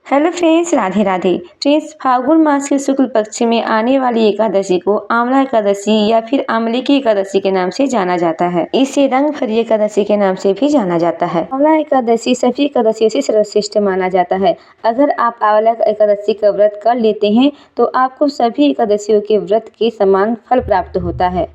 Hello friends, Radhe Radhe. Friends, फाल्गुन मास के शुक्ल पक्ष में आने वाली एकादशी को आंवला एकादशी या फिर आंवले की एकादशी के नाम से जाना जाता है। इसे रंग भरी एकादशी के नाम से भी जाना जाता है। आंवला एकादशी सभी एकादशियों से सर्वश्रेष्ठ माना जाता है। अगर आप आंवला एकादशी का व्रत कर लेते हैं तो आपको सभी एकादशियों के व्रत के समान फल प्राप्त होता है।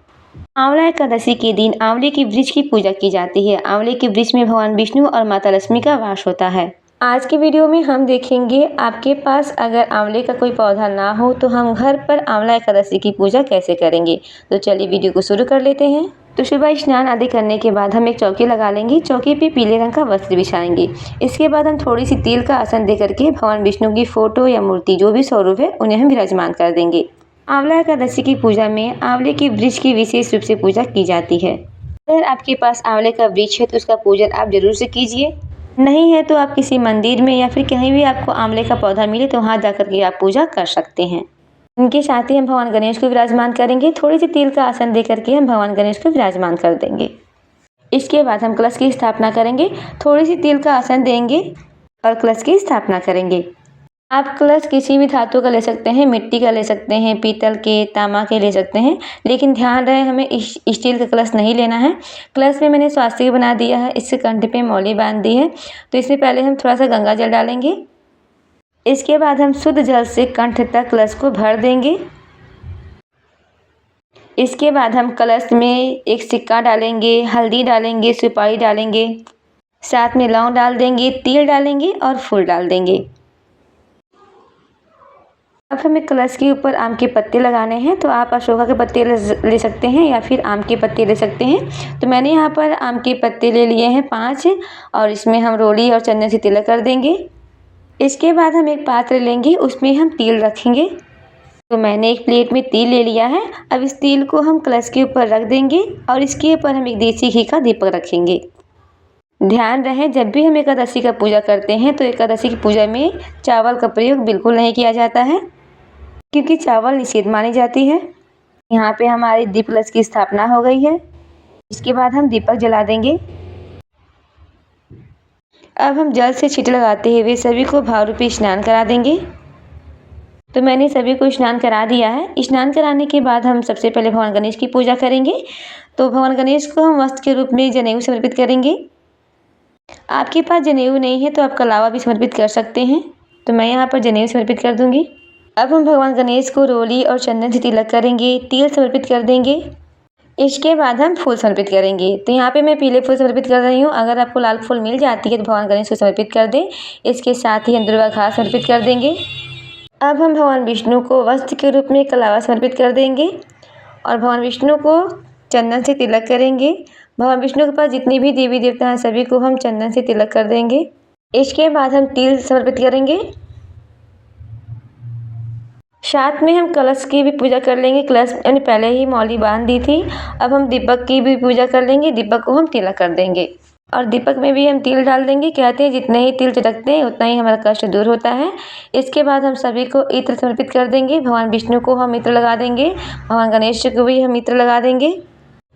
आंवला एकादशी के दिन आंवले के वृक्ष की पूजा की जाती है। आंवले के वृक्ष में भगवान विष्णु और माता लक्ष्मी का वास होता है। आज के वीडियो में हम देखेंगे आपके पास अगर आंवले का कोई पौधा ना हो तो हम घर पर आंवला एकादशी की पूजा कैसे करेंगे। तो चलिए वीडियो को शुरू कर लेते हैं। तो सुबह स्नान आदि करने के बाद हम एक चौकी लगा लेंगे। चौकी पे पीले रंग का वस्त्र बिछाएंगे। इसके बाद हम थोड़ी सी तिल का आसन दे करके भगवान विष्णु की फोटो या मूर्ति जो भी स्वरूप है उन्हें हम विराजमान कर देंगे। आंवला एकादशी की पूजा में आंवले के वृक्ष की विशेष रूप से पूजा की जाती है। अगर आपके पास आंवले का वृक्ष है तो उसका पूजन आप जरूर से कीजिए। नहीं है तो आप किसी मंदिर में या फिर कहीं भी आपको आंवले का पौधा मिले तो वहाँ जाकर के आप पूजा कर सकते हैं। इनके साथ ही हम भगवान गणेश को विराजमान करेंगे। थोड़ी सी तिल का आसन दे करके हम भगवान गणेश को विराजमान कर देंगे। इसके बाद हम कलश की स्थापना करेंगे। थोड़ी सी तिल का आसन देंगे और कलश की स्थापना करेंगे। आप कलश किसी भी धातु का ले सकते हैं, मिट्टी का ले सकते हैं, पीतल के, तांबा के ले सकते हैं, लेकिन ध्यान रहे हमें स्टील का कलश नहीं लेना है। कलश में मैंने स्वास्तिक बना दिया है। इससे कंठ पे मौली बांध दी है। तो इसमें पहले हम थोड़ा सा गंगा जल डालेंगे। इसके बाद हम शुद्ध जल से कंठ तक कलश को भर देंगे। इसके बाद हम कलश में एक सिक्का डालेंगे, हल्दी डालेंगे, सुपारी डालेंगे, साथ में लौंग डाल देंगे, तिल डालेंगे और फूल डाल देंगे। अब हमें कलश के ऊपर आम के पत्ते लगाने हैं। तो आप अशोका के पत्ते ले सकते हैं या फिर आम के पत्ते ले सकते हैं। तो मैंने यहाँ पर आम के पत्ते ले लिए हैं 5 और इसमें हम रोली और चंदन से तिलक कर देंगे। इसके बाद हम एक पात्र लेंगे, उसमें हम तिल रखेंगे। तो मैंने एक प्लेट में तिल ले लिया है। अब इस तिल को हम कलश के ऊपर रख देंगे और इसके ऊपर हम एक देसी घी का दीपक रखेंगे। ध्यान रहे जब भी हम एकादशी का पूजा करते हैं तो एकादशी की पूजा में चावल का प्रयोग बिल्कुल नहीं किया जाता है, क्योंकि चावल निषेध मानी जाती है। यहाँ पे हमारी दीप कलश की स्थापना हो गई है। इसके बाद हम दीपक जला देंगे। अब हम जल से छींटे लगाते हुए सभी को भाव रूपी स्नान करा देंगे। तो मैंने सभी को स्नान करा दिया है। स्नान कराने के बाद हम सबसे पहले भगवान गणेश की पूजा करेंगे। तो भगवान गणेश को हम वस्त्र के रूप में जनेऊ समर्पित करेंगे। आपके पास जनेऊ नहीं है तो आप कलावा भी समर्पित कर सकते हैं। तो मैं यहाँ पर जनेऊ समर्पित कर दूंगी। अब हम भगवान गणेश को रोली और चंदन से तिलक करेंगे, तिल समर्पित कर देंगे। इसके बाद हम फूल समर्पित करेंगे। तो यहाँ पे मैं पीले फूल समर्पित कर रही हूँ। अगर आपको लाल फूल मिल जाती है तो भगवान गणेश को समर्पित कर दें। इसके साथ ही हम दुर्वा घास समर्पित कर देंगे। अब हम भगवान विष्णु को वस्त्र के रूप में कलावा समर्पित कर देंगे और भगवान विष्णु को चंदन से तिलक करेंगे। भगवान विष्णु के पास जितनी भी देवी देवता हैं सभी को हम चंदन से तिलक कर देंगे। इसके बाद हम तिल समर्पित करेंगे। साथ में हम कलश की भी पूजा कर लेंगे। कलश मैंने पहले ही मौली बांध दी थी। अब हम दीपक की भी पूजा कर लेंगे। दीपक को हम तिलक कर देंगे और दीपक में भी हम तिल डाल देंगे। कहते हैं जितने ही तिल चटकते हैं उतना ही हमारा कष्ट दूर होता है। इसके बाद हम सभी को इत्र समर्पित कर देंगे। भगवान विष्णु को हम इत्र लगा देंगे। भगवान गणेश को भी हम इत्र लगा देंगे।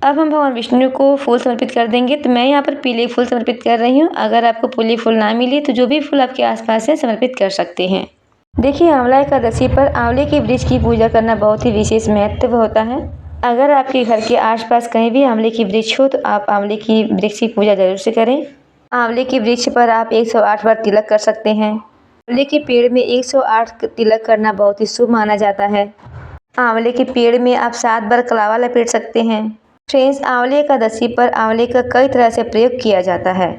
अब हम भगवान विष्णु को फूल समर्पित कर देंगे। तो मैं यहाँ पर पीले फूल समर्पित कर रही हूँ। अगर आपको पीले फूल ना मिले तो जो भी फूल आपके आसपास है समर्पित कर सकते हैं। देखिए, आंवला एकादशी पर आंवले के वृक्ष की पूजा करना बहुत ही विशेष महत्व होता है। अगर आपके घर के आसपास कहीं भी आंवले की वृक्ष हो तो आप आंवले की वृक्ष की पूजा जरूर से करें। आंवले के वृक्ष पर आप 108 बार तिलक कर सकते हैं। आंवले के पेड़ में 108 तिलक करना बहुत ही शुभ माना जाता है। आंवले के पेड़ में आप 7 बार कलावा लपेट सकते हैं। फ्रेंड्स, आंवले एकादशी पर आंवले का कई तरह से प्रयोग किया जाता है।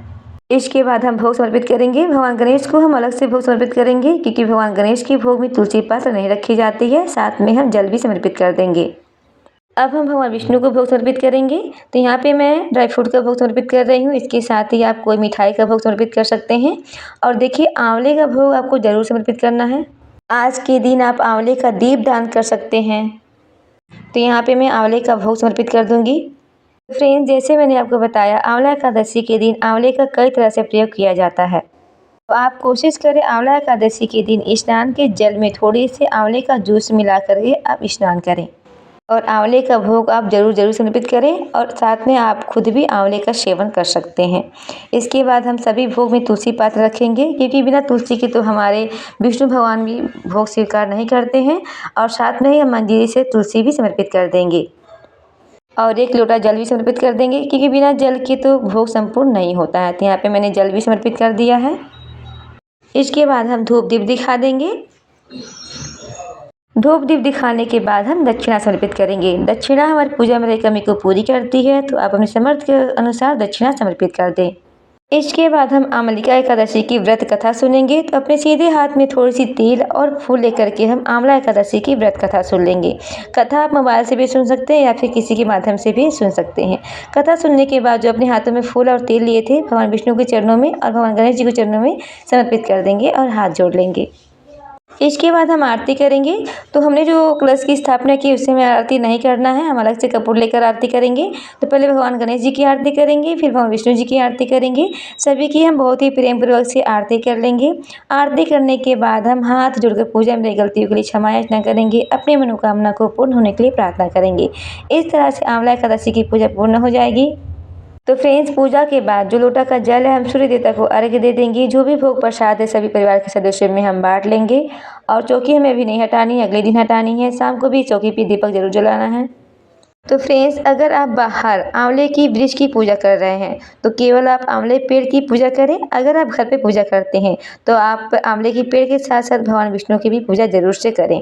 इसके बाद हम भोग समर्पित करेंगे। भगवान गणेश को हम अलग से भोग समर्पित करेंगे, क्योंकि भगवान गणेश के भोग में तुलसी पत्र नहीं रखी जाती है। साथ में हम जल भी समर्पित कर देंगे। अब हम भगवान विष्णु को भोग समर्पित करेंगे। तो यहाँ पे मैं ड्राई फ्रूट का भोग समर्पित कर रही हूँ। इसके साथ ही आप कोई मिठाई का भोग समर्पित कर सकते हैं। और देखिए, आंवले का भोग आपको जरूर समर्पित करना है। आज के दिन आप आंवले का दीप दान कर सकते हैं। तो यहाँ पे मैं आंवले का भोग समर्पित कर दूंगी। फ्रेंड्स, जैसे मैंने आपको बताया, आंवला एकादशी के दिन आंवले का कई तरह से प्रयोग किया जाता है। तो आप कोशिश करें आंवला एकादशी के दिन स्नान के जल में थोड़ी से आंवले का जूस मिला करके आप स्नान करें। और आंवले का भोग आप ज़रूर समर्पित करें और साथ में आप खुद भी आंवले का सेवन कर सकते हैं। इसके बाद हम सभी भोग में तुलसी पात्र रखेंगे, क्योंकि बिना तुलसी के तो हमारे विष्णु भगवान भी भोग स्वीकार नहीं करते हैं। और साथ में ही हम मंदिर से तुलसी भी समर्पित कर देंगे और 1 लोटा जल भी समर्पित कर देंगे, क्योंकि बिना जल के तो भोग संपूर्ण नहीं होता है। तो यहाँ पे मैंने जल भी समर्पित कर दिया है। इसके बाद हम धूप दीप दिखा देंगे। धूप दीप दिखाने के बाद हम दक्षिणा समर्पित करेंगे। दक्षिणा हमारी पूजा में कमी को पूरी करती है, तो आप अपने समर्थ के अनुसार दक्षिणा समर्पित कर दें। इसके बाद हम आमलिका एकादशी की व्रत कथा सुनेंगे। तो अपने सीधे हाथ में थोड़ी सी तेल और फूल लेकर के हम आंवला एकादशी की व्रत कथा सुन लेंगे। कथा आप मोबाइल से भी सुन सकते हैं या फिर किसी के माध्यम से भी सुन सकते हैं। कथा सुनने के बाद जो अपने हाथों में फूल और तेल लिए थे, भगवान विष्णु के चरणों में और भगवान गणेश जी के चरणों में समर्पित कर देंगे और हाथ जोड़ लेंगे। इसके बाद हम आरती करेंगे। तो हमने जो कलश की स्थापना की उससे हमें आरती नहीं करना है, हम अलग से कपूर लेकर आरती करेंगे। तो पहले भगवान गणेश जी की आरती करेंगे, फिर भगवान विष्णु जी की आरती करेंगे। सभी की हम बहुत ही प्रेम पूर्वक से आरती कर लेंगे। आरती करने के बाद हम हाथ जोड़कर पूजा में गलतियों के लिए क्षमा याचना करेंगे, अपनी मनोकामना को पूर्ण होने के लिए प्रार्थना करेंगे। इस तरह से आंवला एकादशी की पूजा पूर्ण हो जाएगी। तो फ्रेंड्स, पूजा के बाद जो लोटा का जल है हम सूर्य देवता को अर्घ्य दे देंगे। जो भी भोग प्रसाद है सभी परिवार के सदस्यों में हम बांट लेंगे। और चौकी हमें अभी नहीं हटानी है, अगले दिन हटानी है। शाम को भी चौकी पे दीपक जरूर जलाना है। तो फ्रेंड्स, अगर आप बाहर आंवले की वृक्ष की पूजा कर रहे हैं तो केवल आप आंवले पेड़ की पूजा करें। अगर आप घर पे पूजा करते हैं तो आप आंवले के पेड़ के साथ साथ भगवान विष्णु की भी पूजा जरूर से करें।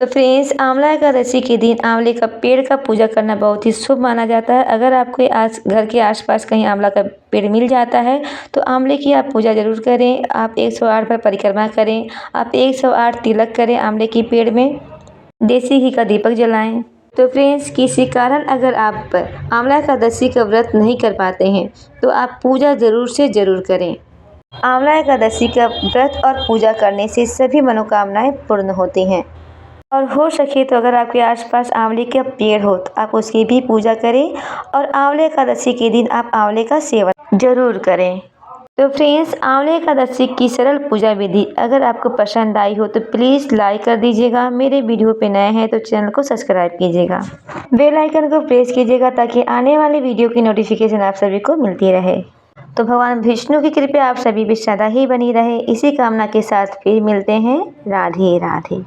तो फ्रेंड्स, आंवला एकादशी के दिन आंवले का पेड़ का पूजा करना बहुत ही शुभ माना जाता है। अगर आपके घर के आसपास कहीं आंवला का पेड़ मिल जाता है तो आंवले की आप पूजा जरूर करें। आप 108 बार परिक्रमा करें, आप 108 तिलक करें आंवले की पेड़ में, देसी घी का दीपक जलाएं। तो फ्रेंड्स, किसी कारण अगर आप आंवला एकादशी का व्रत नहीं कर पाते हैं तो आप पूजा जरूर से जरूर करें। आंवला एकादशी का व्रत और पूजा करने से सभी मनोकामनाएं पूर्ण होती हैं। और हो सके तो अगर आपके आसपास आंवले का पेड़ हो तो आप उसकी भी पूजा करें और आंवले एकादशी के दिन आप आंवले का सेवन जरूर करें। तो फ्रेंड्स, आंवले एकादशी की सरल पूजा विधि अगर आपको पसंद आई हो तो प्लीज़ लाइक कर दीजिएगा। मेरे वीडियो पे नए हैं तो चैनल को सब्सक्राइब कीजिएगा, बेल आइकन को प्रेस कीजिएगा ताकि आने वाले वीडियो की नोटिफिकेशन आप सभी को मिलती रहे। तो भगवान विष्णु की कृपा आप सभी भी सदा ही बनी रहे। इसी कामना के साथ फिर मिलते हैं। राधे राधे।